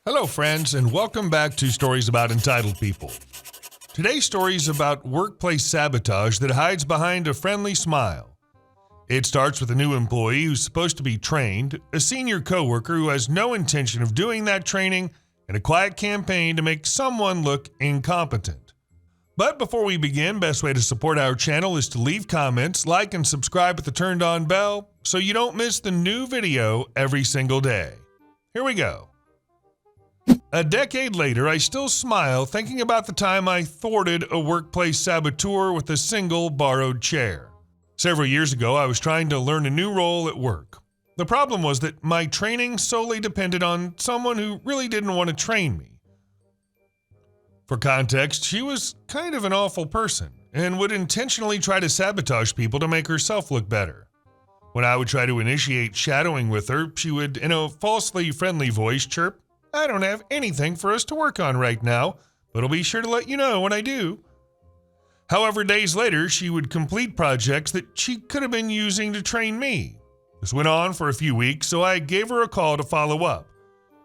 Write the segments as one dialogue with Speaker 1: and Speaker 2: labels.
Speaker 1: Hello, friends, and welcome back to Stories About Entitled People. Today's story is about workplace sabotage that hides behind a friendly smile. It starts with a new employee who's supposed to be trained, a senior coworker who has no intention of doing that training, and a quiet campaign to make someone look incompetent. But before we begin, best way to support our channel is to leave comments, like, and subscribe with the turned-on bell so you don't miss the new video every single day. Here we go. A decade later, I still smile thinking about the time I thwarted a workplace saboteur with a single borrowed chair. Several years ago, I was trying to learn a new role at work. The problem was that my training solely depended on someone who really didn't want to train me. For context, she was kind of an awful person and would intentionally try to sabotage people to make herself look better. When I would try to initiate shadowing with her, she would, in a falsely friendly voice, chirp, "I don't have anything for us to work on right now, but I'll be sure to let you know when I do." However, days later, she would complete projects that she could have been using to train me. This went on for a few weeks, so I gave her a call to follow up.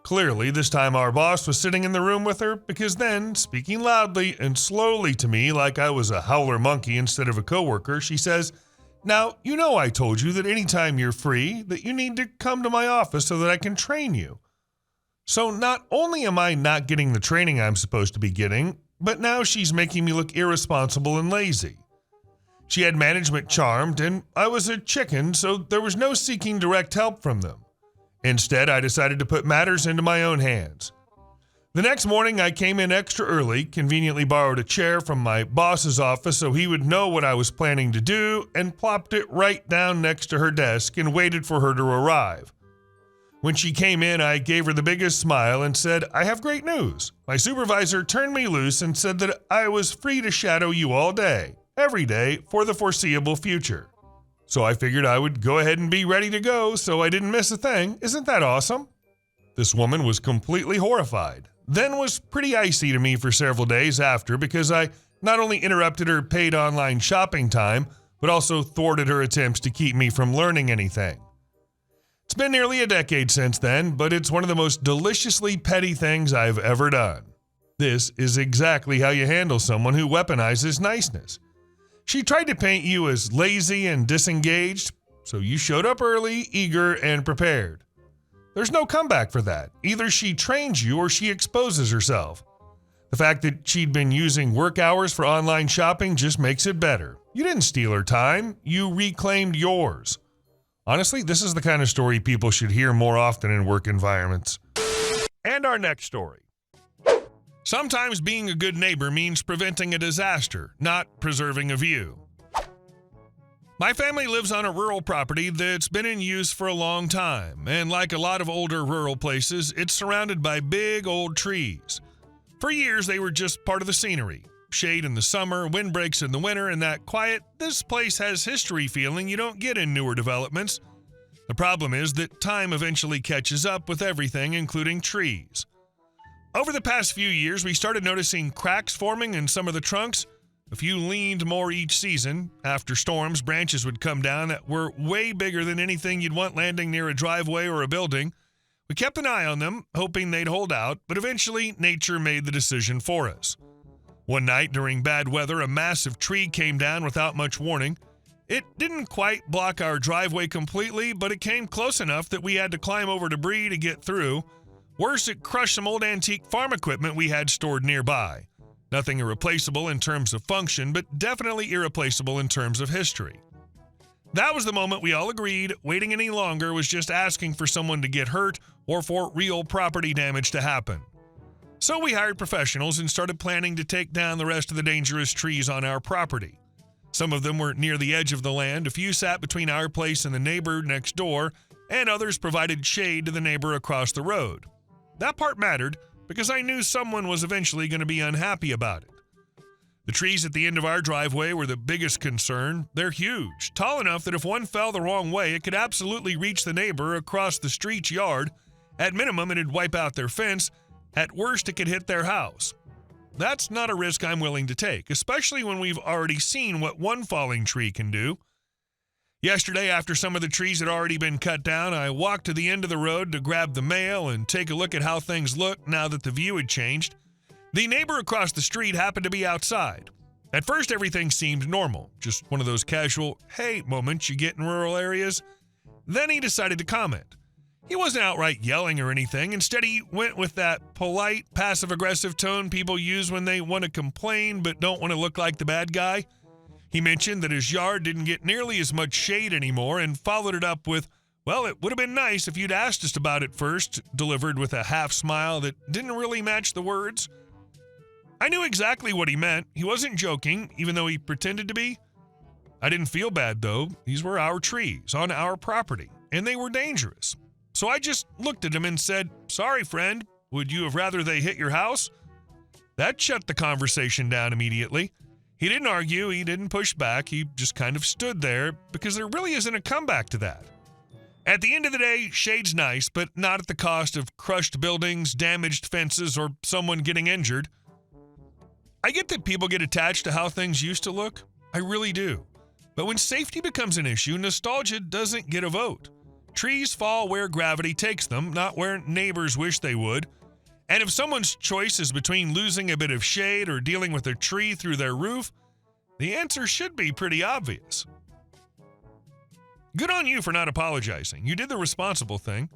Speaker 1: Clearly, this time our boss was sitting in the room with her, because then, speaking loudly and slowly to me like I was a howler monkey instead of a coworker, she says, "Now, you know I told you that anytime you're free, that you need to come to my office so that I can train you. So not only am I not getting the training I'm supposed to be getting, but now she's making me look irresponsible and lazy." She had management charmed, and I was a chicken, so there was no seeking direct help from them. Instead, I decided to put matters into my own hands. The next morning, I came in extra early, conveniently borrowed a chair from my boss's office so he would know what I was planning to do, and plopped it right down next to her desk and waited for her to arrive. When she came in, I gave her the biggest smile and said, "I have great news. My supervisor turned me loose and said that I was free to shadow you all day, every day, for the foreseeable future. So I figured I would go ahead and be ready to go so I didn't miss a thing. Isn't that awesome?" This woman was completely horrified, then was pretty icy to me for several days after because I not only interrupted her paid online shopping time, but also thwarted her attempts to keep me from learning anything. It's been nearly a decade since then, but it's one of the most deliciously petty things I've ever done. This is exactly how you handle someone who weaponizes niceness. She tried to paint you as lazy and disengaged, so you showed up early, eager, and prepared. There's no comeback for that. Either she trains you or she exposes herself. The fact that she'd been using work hours for online shopping just makes it better. You didn't steal her time, you reclaimed yours. Honestly, this is the kind of story people should hear more often in work environments. And our next story. Sometimes being a good neighbor means preventing a disaster, not preserving a view. My family lives on a rural property that's been in use for a long time, and like a lot of older rural places, it's surrounded by big old trees. For years, they were just part of the scenery. Shade in the summer, windbreaks in the winter, and that quiet, "this place has history" feeling you don't get in newer developments. The problem is that time eventually catches up with everything, including trees. Over the past few years, we started noticing cracks forming in some of the trunks. A few leaned more each season. After storms, branches would come down that were way bigger than anything you'd want landing near a driveway or a building. We kept an eye on them, hoping they'd hold out, but eventually nature made the decision for us. One night during bad weather, a massive tree came down without much warning. It didn't quite block our driveway completely, but it came close enough that we had to climb over debris to get through. Worse, it crushed some old antique farm equipment we had stored nearby. Nothing irreplaceable in terms of function, but definitely irreplaceable in terms of history. That was the moment we all agreed waiting any longer was just asking for someone to get hurt or for real property damage to happen. So we hired professionals and started planning to take down the rest of the dangerous trees on our property. Some of them were near the edge of the land, a few sat between our place and the neighbor next door, and others provided shade to the neighbor across the road. That part mattered because I knew someone was eventually going to be unhappy about it. The trees at the end of our driveway were the biggest concern. They're huge, tall enough that if one fell the wrong way, it could absolutely reach the neighbor across the street's yard. At minimum, it'd wipe out their fence. At worst, it could hit their house. That's not a risk I'm willing to take, especially when we've already seen what one falling tree can do. Yesterday, after some of the trees had already been cut down, I walked to the end of the road to grab the mail and take a look at how things looked now that the view had changed. The neighbor across the street happened to be outside. At first, everything seemed normal, just one of those casual, hey moments you get in rural areas. Then he decided to comment. He wasn't outright yelling or anything. Instead, he went with that polite, passive-aggressive tone people use when they want to complain but don't want to look like the bad guy. He mentioned that his yard didn't get nearly as much shade anymore and followed it up with, well, it would have been nice if you'd asked us about it first, delivered with a half smile that didn't really match the words. I knew exactly what he meant. He wasn't joking, even though he pretended to be. I didn't feel bad, though. These were our trees on our property, and they were dangerous. So I just looked at him and said, sorry, friend, would you have rather they hit your house? That shut the conversation down immediately. He didn't argue, he didn't push back, he just kind of stood there because there really isn't a comeback to that. At the end of the day, shade's nice, but not at the cost of crushed buildings, damaged fences, or someone getting injured. I get that people get attached to how things used to look. I really do. But when safety becomes an issue, nostalgia doesn't get a vote. Trees fall where gravity takes them, not where neighbors wish they would. And if someone's choice is between losing a bit of shade or dealing with a tree through their roof, the answer should be pretty obvious. Good on you for not apologizing. You did the responsible thing.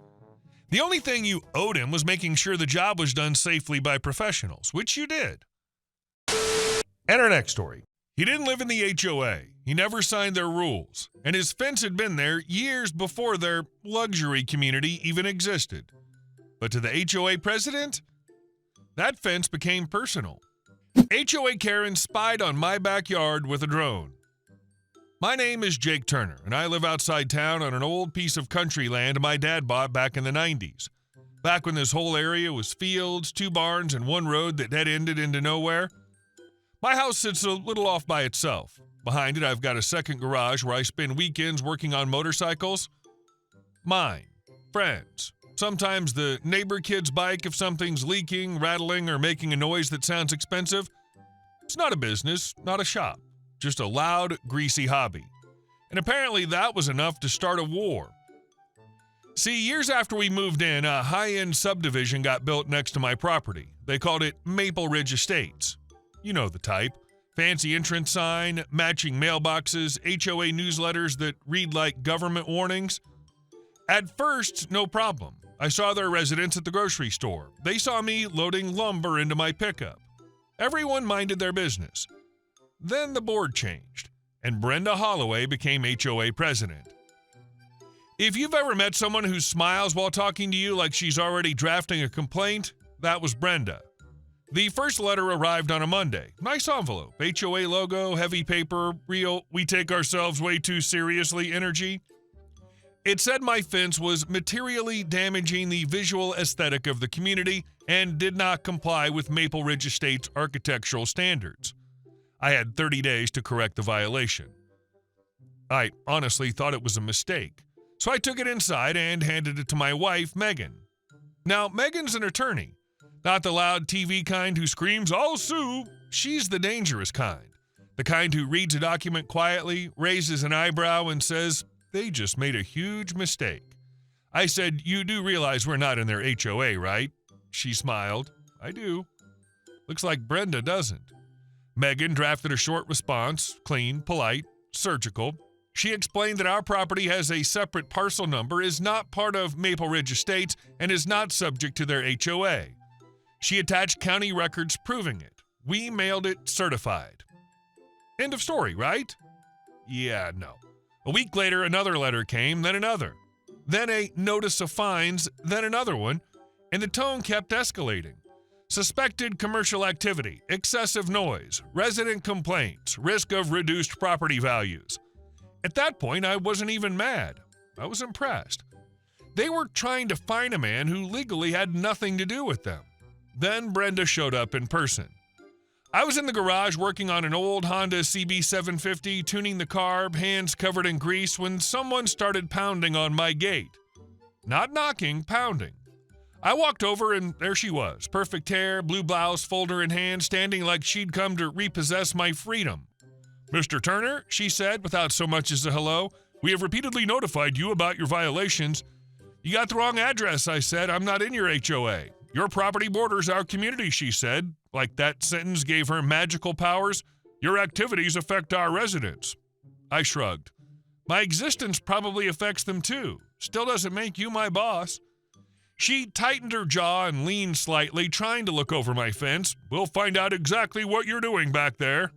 Speaker 1: The only thing you owed him was making sure the job was done safely by professionals, which you did. And our next story. He didn't live in the HOA. He never signed their rules. And his fence had been there years before their luxury community even existed. But to the HOA president, that fence became personal. HOA Karen spied on my backyard with a drone. My name is Jake Turner, and I live outside town on an old piece of country land my dad bought back in the 90s. Back when this whole area was fields, 2 barns, and 1 road that dead-ended into nowhere. My house sits a little off by itself. Behind it, I've got a second garage where I spend weekends working on motorcycles. Mine. Friends. Sometimes the neighbor kid's bike if something's leaking, rattling, or making a noise that sounds expensive. It's not a business, not a shop, just a loud, greasy hobby. And apparently that was enough to start a war. See, years after we moved in, a high-end subdivision got built next to my property. They called it Maple Ridge Estates. You know the type. Fancy entrance sign, matching mailboxes, HOA newsletters that read like government warnings. At first, no problem. I saw their residents at the grocery store. They saw me loading lumber into my pickup. Everyone minded their business. Then the board changed, and Brenda Holloway became HOA president. If you've ever met someone who smiles while talking to you like she's already drafting a complaint, that was Brenda. The first letter arrived on a Monday. Nice envelope, HOA logo, heavy paper, real, we take ourselves way too seriously energy. It said my fence was materially damaging the visual aesthetic of the community and did not comply with Maple Ridge Estate's architectural standards. I had 30 days to correct the violation. I honestly thought it was a mistake, so I took it inside and handed it to my wife, Megan. Now, Megan's an attorney, not the loud TV kind who screams, "I'll sue." She's the dangerous kind, the kind who reads a document quietly, raises an eyebrow, and says, "They just made a huge mistake." I said, "You do realize we're not in their HOA, right?" She smiled. "I do." Looks like Brenda doesn't. Megan drafted a short response, clean, polite, surgical. She explained that our property has a separate parcel number, is not part of Maple Ridge Estates, and is not subject to their HOA. She attached county records proving it. We mailed it certified. End of story, right? Yeah, no. A week later, another letter came, then another. Then a notice of fines, then another one, and the tone kept escalating. Suspected commercial activity, excessive noise, resident complaints, risk of reduced property values. At that point, I wasn't even mad. I was impressed. They were trying to find a man who legally had nothing to do with them. Then Brenda showed up in person. I was in the garage working on an old Honda CB750, tuning the car, hands covered in grease, when someone started pounding on my gate. Not knocking, pounding. I walked over and there she was, perfect hair, blue blouse, folder in hand, standing like she'd come to repossess my freedom. "Mr. Turner," she said without so much as a hello. We have repeatedly notified you about your violations. You got the wrong address, I said. I'm not in your HOA. Your property borders our community, she said. Like that sentence gave her magical powers. Your activities affect our residents. I shrugged. My existence probably affects them too. Still doesn't make you my boss. She tightened her jaw and leaned slightly, trying to look over my fence. We'll find out exactly what you're doing back there.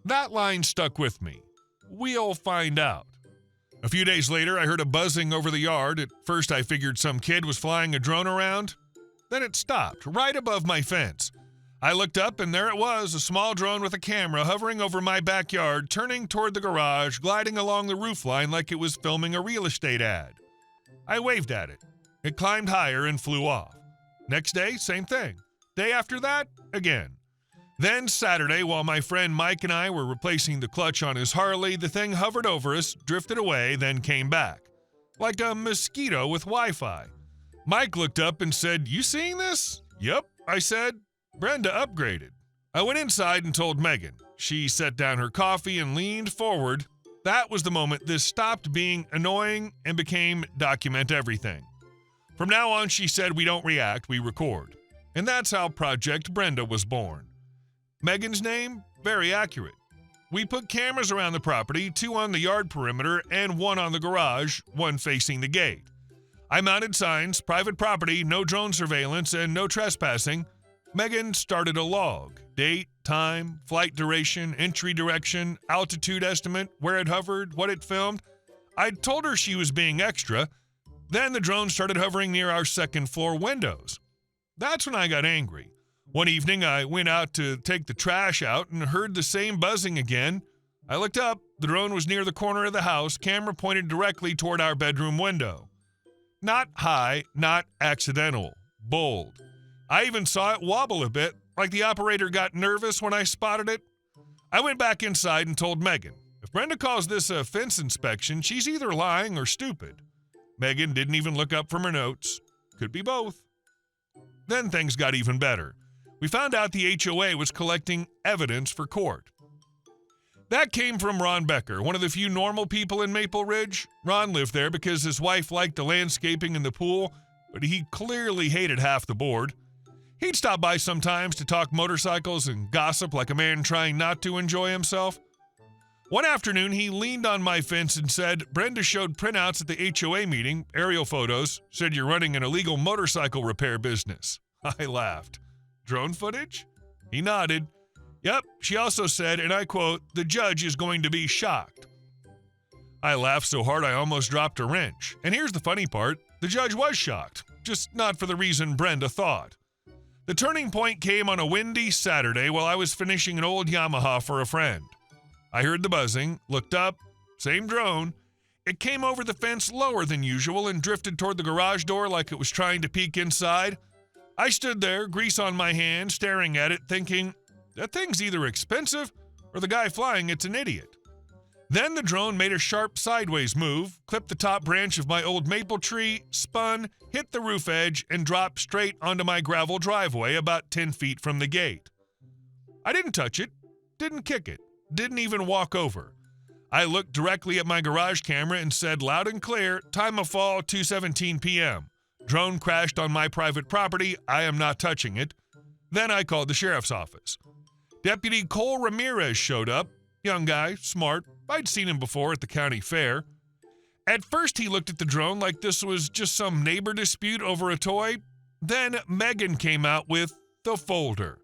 Speaker 1: That line stuck with me. We'll find out. A few days later, I heard a buzzing over the yard. At first, I figured some kid was flying a drone around. Then it stopped, right above my fence. I looked up, and there it was, a small drone with a camera hovering over my backyard, turning toward the garage, gliding along the roofline like it was filming a real estate ad. I waved at it. It climbed higher and flew off. Next day, same thing. Day after that, again. Then Saturday, while my friend Mike and I were replacing the clutch on his Harley, the thing hovered over us, drifted away, then came back. Like a mosquito with Wi-Fi. Mike looked up and said, "You seeing this?" "Yep," I said. Brenda upgraded. I went inside and told Megan. She set down her coffee and leaned forward. That was the moment this stopped being annoying and became document everything. From now on, she said, we don't react, we record. And that's how Project Brenda was born. Megan's name? Very accurate. We put cameras around the property, 2 on the yard perimeter and 1 on the garage, 1 facing the gate. I mounted signs, private property, no drone surveillance, and no trespassing. Megan started a log. Date, time, flight duration, entry direction, altitude estimate, where it hovered, what it filmed. I told her she was being extra. Then the drone started hovering near our second floor windows. That's when I got angry. One evening, I went out to take the trash out and heard the same buzzing again. I looked up. The drone was near the corner of the house, camera pointed directly toward our bedroom window. Not high, not accidental, bold. I even saw it wobble a bit, like the operator got nervous when I spotted it. I went back inside and told Megan, if Brenda calls this a fence inspection, she's either lying or stupid. Megan didn't even look up from her notes. Could be both. Then things got even better. We found out the HOA was collecting evidence for court. That came from Ron Becker, one of the few normal people in Maple Ridge. Ron lived there because his wife liked the landscaping and the pool, but he clearly hated half the board. He'd stop by sometimes to talk motorcycles and gossip like a man trying not to enjoy himself. One afternoon, he leaned on my fence and said, Brenda showed printouts at the HOA meeting, aerial photos, said you're running an illegal motorcycle repair business. I laughed. Drone footage? He nodded. Yep, she also said, and I quote, the judge is going to be shocked. I laughed so hard I almost dropped a wrench. And here's the funny part, the judge was shocked, just not for the reason Brenda thought. The turning point came on a windy Saturday while I was finishing an old Yamaha for a friend. I heard the buzzing, looked up, same drone. It came over the fence lower than usual and drifted toward the garage door like it was trying to peek inside. I stood there, grease on my hand, staring at it, thinking, that thing's either expensive or the guy flying it's an idiot. Then the drone made a sharp sideways move, clipped the top branch of my old maple tree, spun, hit the roof edge, and dropped straight onto my gravel driveway about 10 feet from the gate. I didn't touch it, didn't kick it. Didn't even walk over. I looked directly at my garage camera and said loud and clear, time of fall 2:17 p.m. Drone crashed on my private property. I am not touching it. Then I called the sheriff's office. Deputy Cole Ramirez showed up. Young guy, smart. I'd seen him before at the county fair. At first he looked at the drone like this was just some neighbor dispute over a toy. Then Megan came out with the folder.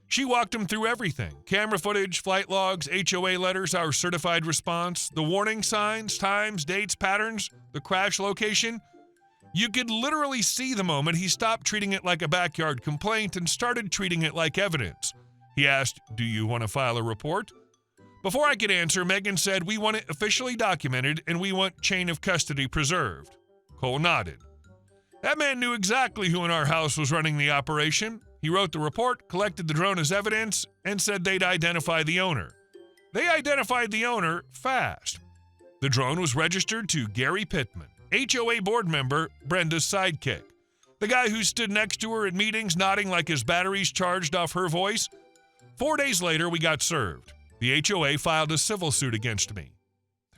Speaker 1: She walked him through everything. Camera footage, flight logs, HOA letters, our certified response, the warning signs, times, dates, patterns, the crash location. You could literally see the moment he stopped treating it like a backyard complaint and started treating it like evidence. He asked, do you want to file a report? Before I could answer, Megan said, we want it officially documented and we want chain of custody preserved. Cole nodded. That man knew exactly who in our house was running the operation. He wrote the report, collected the drone as evidence, and said they'd identify the owner. They identified the owner fast. The drone was registered to Gary Pittman, HOA board member, Brenda's sidekick. The guy who stood next to her at meetings nodding like his batteries charged off her voice. 4 days later, we got served. The HOA filed a civil suit against me.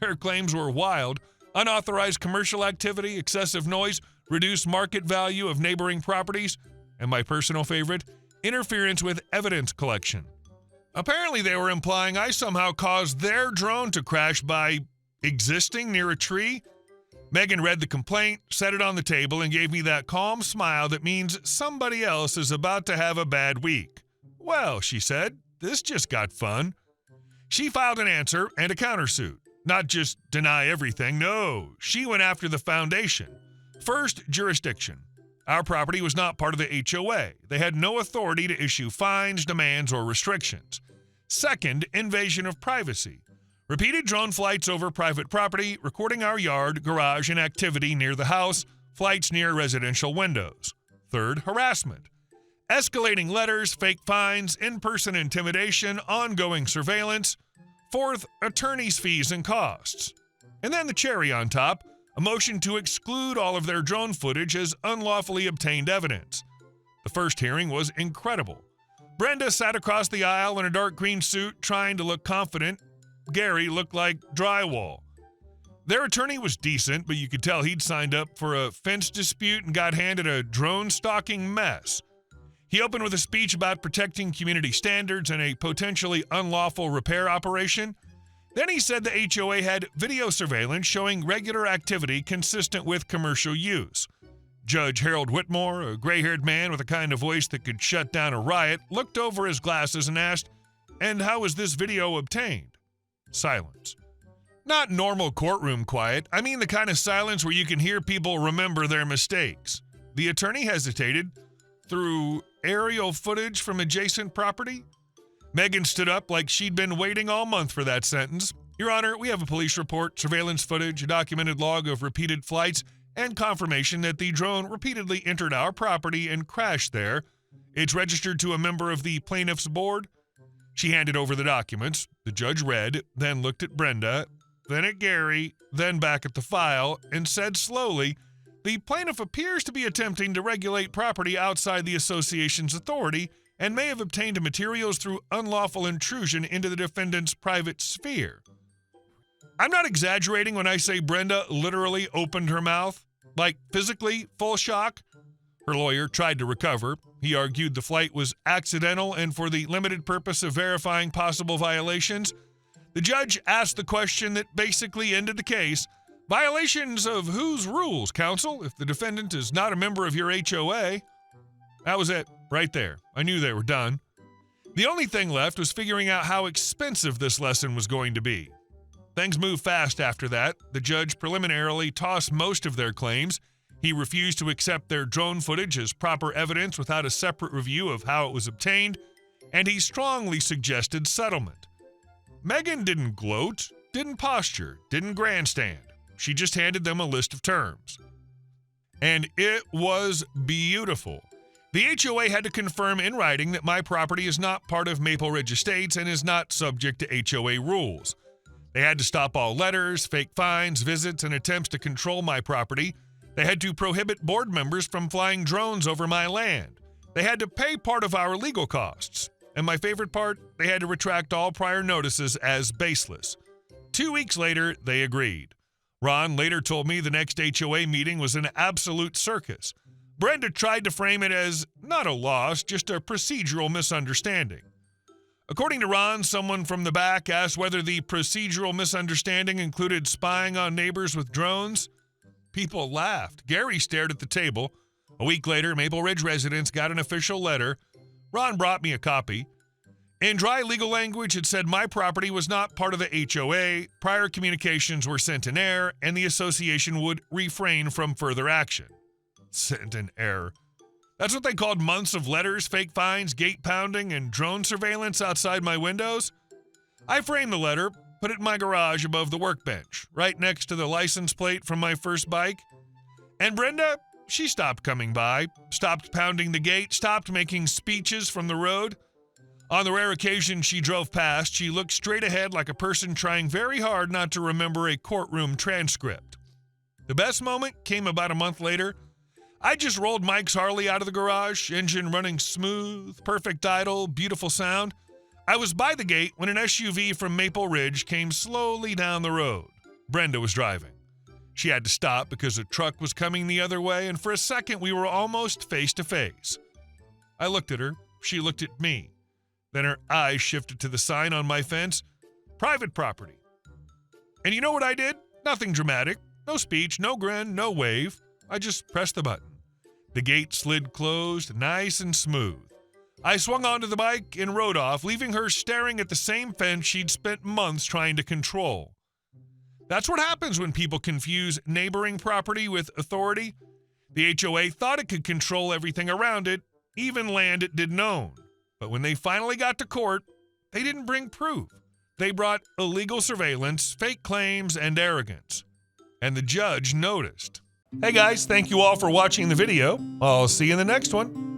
Speaker 1: Her claims were wild: unauthorized commercial activity, excessive noise, reduced market value of neighboring properties, and my personal favorite, interference with evidence collection. Apparently, they were implying I somehow caused their drone to crash by existing near a tree. Megan read the complaint, set it on the table, and gave me that calm smile that means somebody else is about to have a bad week. Well, she said, this just got fun. She filed an answer and a countersuit. Not just deny everything, no. She went after the foundation. First, jurisdiction. Our property was not part of the HOA. They had no authority to issue fines, demands, or restrictions. Second, invasion of privacy. Repeated drone flights over private property, recording our yard, garage, and activity near the house, flights near residential windows. Third, harassment. Escalating letters, fake fines, in-person intimidation, ongoing surveillance. Fourth, attorney's fees and costs. And then the cherry on top, a motion to exclude all of their drone footage as unlawfully obtained evidence. The first hearing was incredible. Brenda sat across the aisle in a dark green suit, trying to look confident. Gary looked like drywall. Their attorney was decent, but you could tell he'd signed up for a fence dispute and got handed a drone stalking mess. He opened with a speech about protecting community standards and a potentially unlawful repair operation. Then he said the HOA had video surveillance showing regular activity consistent with commercial use. Judge Harold Whitmore, a gray-haired man with a kind of voice that could shut down a riot, looked over his glasses and asked, "And how was this video obtained?" Silence. Not normal courtroom quiet. I mean the kind of silence where you can hear people remember their mistakes. The attorney hesitated. Through aerial footage from adjacent property? Megan stood up like she'd been waiting all month for that sentence. Your Honor, we have a police report, surveillance footage, a documented log of repeated flights, and confirmation that the drone repeatedly entered our property and crashed there. It's registered to a member of the plaintiff's board. She handed over the documents. The judge read, then looked at Brenda, then at Gary, then back at the file, and said slowly, "The plaintiff appears to be attempting to regulate property outside the association's authority and may have obtained materials through unlawful intrusion into the defendant's private sphere." I'm not exaggerating when I say Brenda literally opened her mouth, like physically full shock. Her lawyer tried to recover. He argued the flight was accidental and for the limited purpose of verifying possible violations. The judge asked the question that basically ended the case. Violations of whose rules, counsel, if the defendant is not a member of your HOA? That was it, right there. I knew they were done. The only thing left was figuring out how expensive this lesson was going to be. Things moved fast after that. The judge preliminarily tossed most of their claims. He refused to accept their drone footage as proper evidence without a separate review of how it was obtained, and he strongly suggested settlement. Megan didn't gloat, didn't posture, didn't grandstand. She just handed them a list of terms. And it was beautiful. The HOA had to confirm in writing that my property is not part of Maple Ridge Estates and is not subject to HOA rules. They had to stop all letters, fake fines, visits, and attempts to control my property. They had to prohibit board members from flying drones over my land. They had to pay part of our legal costs. And my favorite part, they had to retract all prior notices as baseless. 2 weeks later, they agreed. Ron later told me the next HOA meeting was an absolute circus. Brenda tried to frame it as not a loss, just a procedural misunderstanding. According to Ron, someone from the back asked whether the procedural misunderstanding included spying on neighbors with drones. People laughed. Gary stared at the table. A week later, Maple Ridge residents got an official letter. Ron brought me a copy. In dry legal language, it said my property was not part of the HOA, prior communications were sent in error, and the association would refrain from further action. Sent in error. That's what they called months of letters, fake fines, gate pounding, and drone surveillance outside my windows? I framed the letter, put it in my garage above the workbench, right next to the license plate from my first bike. And Brenda, she stopped coming by, stopped pounding the gate, stopped making speeches from the road. On the rare occasion she drove past, she looked straight ahead like a person trying very hard not to remember a courtroom transcript. The best moment came about a month later. I just rolled Mike's Harley out of the garage, engine running smooth, perfect idle, beautiful sound. I was by the gate when an SUV from Maple Ridge came slowly down the road. Brenda was driving. She had to stop because a truck was coming the other way, and for a second we were almost face to face. I looked at her. She looked at me. Then her eyes shifted to the sign on my fence, private property. And you know what I did? Nothing dramatic. No speech, no grin, no wave. I just pressed the button. The gate slid closed, nice and smooth. I swung onto the bike and rode off, leaving her staring at the same fence she'd spent months trying to control. That's what happens when people confuse neighboring property with authority. The HOA thought it could control everything around it, even land it didn't own. But when they finally got to court, they didn't bring proof. They brought illegal surveillance, fake claims, and arrogance. And the judge noticed. Hey guys, thank you all for watching the video. I'll see you in the next one.